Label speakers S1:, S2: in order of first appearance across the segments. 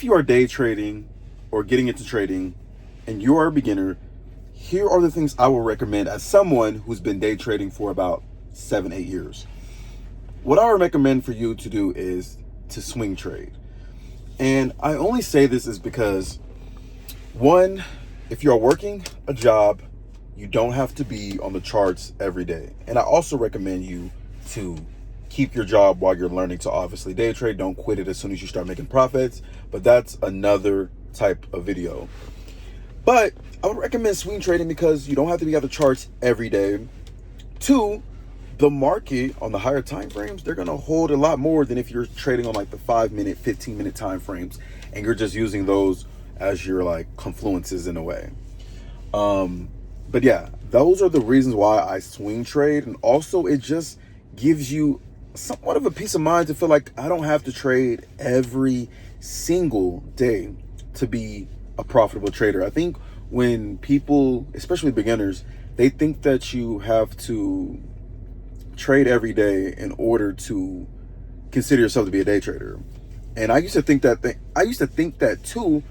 S1: if you are day trading or getting into trading and you are a beginner, here are the things I will recommend as someone who's been day trading for about 7, 8 years. What I would recommend for you to do is to swing trade. And I only say this is because, one, if you're working a job, you don't have to be on the charts every day. And I also recommend you to keep your job while you're learning to obviously day trade. Don't quit it as soon as you start making profits. But that's another type of video. But I would recommend swing trading because you don't have to be on the charts every day. Two, the market on the higher time frames, they're going to hold a lot more than if you're trading on like the 5-minute, 15-minute time frames and you're just using those as your like confluences in a way. But yeah, those are the reasons why I swing trade. And also it just gives you somewhat of a peace of mind to feel like I don't have to trade every single day to be a profitable trader. I think when people, especially beginners, they think that you have to trade every day in order to consider yourself to be a day trader. And I used to think that too,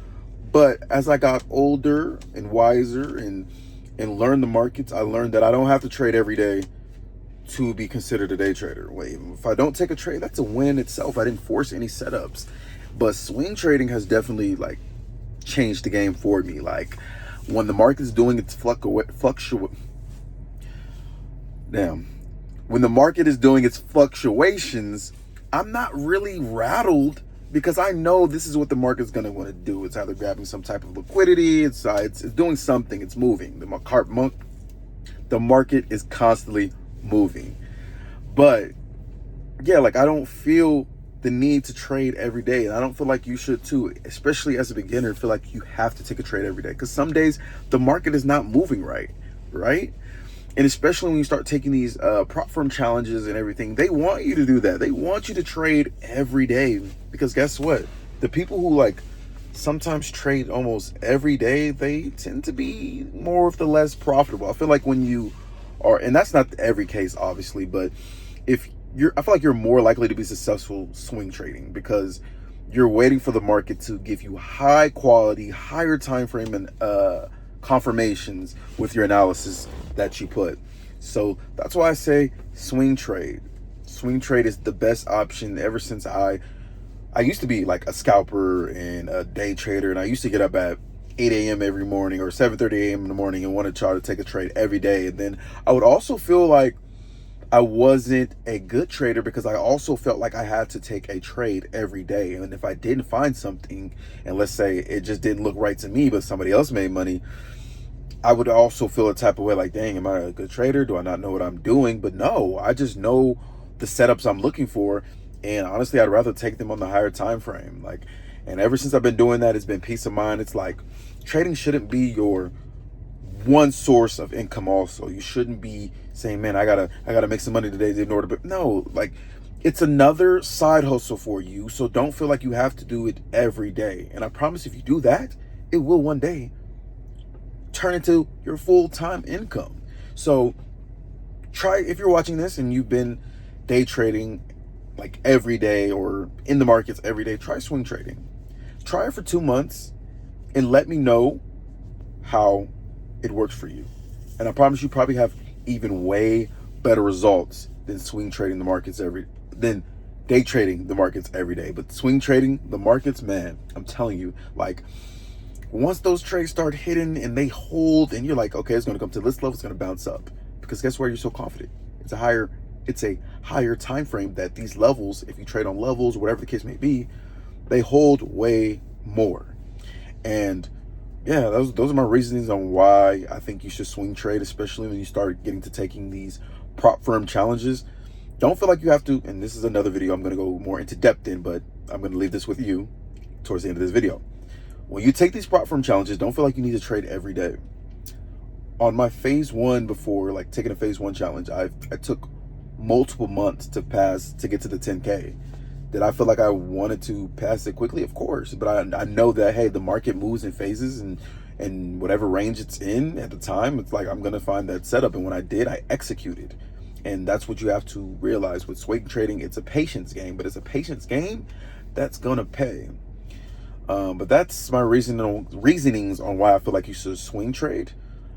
S1: but as I got older and wiser and learned the markets, I learned that I don't have to trade every day to be considered a day trader. Wait, if I don't take a trade, that's a win in itself. I didn't force any setups. But swing trading has definitely like changed the game for me. Like when the market's doing its when the market is doing its fluctuations, I'm not really rattled because I know this is what the market's going to want to do. It's either grabbing some type of liquidity, it's doing something, it's moving. The market is constantly moving. But yeah, like I don't feel the need to trade every day. And I don't feel like you should too, especially as a beginner, feel like you have to take a trade every day. Because some days the market is not moving right? And especially when you start taking these prop firm challenges and everything, they want you to do that. They want you to trade every day. Because guess what? The people who like sometimes trade almost every day, they tend to be more of the less profitable. I feel like when you are, and that's not every case, obviously, but I feel like you're more likely to be successful swing trading because you're waiting for the market to give you high quality, higher time frame and confirmations with your analysis that you put. So that's why I say swing trade. Swing trade is the best option ever since I used to be like a scalper and a day trader, and I used to get up at 8 a.m. every morning or 7:30 a.m. in the morning and want to try to take a trade every day. And then I would also feel like I wasn't a good trader because I also felt like I had to take a trade every day. And if I didn't find something, and let's say it just didn't look right to me, but somebody else made money, I would also feel a type of way like, dang, am I a good trader? Do I not know what I'm doing? But no, I just know the setups I'm looking for. And honestly, I'd rather take them on the higher time frame. And ever since I've been doing that, it's been peace of mind. It's like trading shouldn't be your one source of income. Also, you shouldn't be saying, man, I gotta make some money today in order. But no, like it's another side hustle for you. So don't feel like you have to do it every day. And I promise if you do that, it will one day turn into your full-time income. So try, if you're watching this and you've been day trading like every day or in the markets every day, try swing trading. Try it for 2 months and let me know how it works for you. And I promise you probably have even way better results than than day trading the markets every day. But swing trading the markets, man, I'm telling you, like once those trades start hitting and they hold and you're like, okay, it's going to come to this level, it's going to bounce up. Because guess where you're so confident? It's a higher time frame that these levels, if you trade on levels, whatever the case may be, they hold way more. And yeah, those are my reasons on why I think you should swing trade, especially when you start getting to taking these prop firm challenges. Don't feel like you have to, and this is another video I'm going to go more into depth in, but I'm going to leave this with you towards the end of this video. When you take these prop firm challenges, don't feel like you need to trade every day. On my phase one, before like taking a phase one challenge, I took multiple months to get to the 10K. Did I feel like I wanted to pass it quickly? Of course, but I know that, hey, the market moves in phases, and whatever range it's in at the time, it's like I'm gonna find that setup. And when I did, I executed. And that's what you have to realize with swing trading. It's a patience game, but it's a patience game that's gonna pay. But that's my reasonings on why I feel like you should swing trade.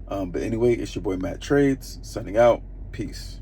S1: But anyway, it's your boy Matt Trades, signing out. Peace.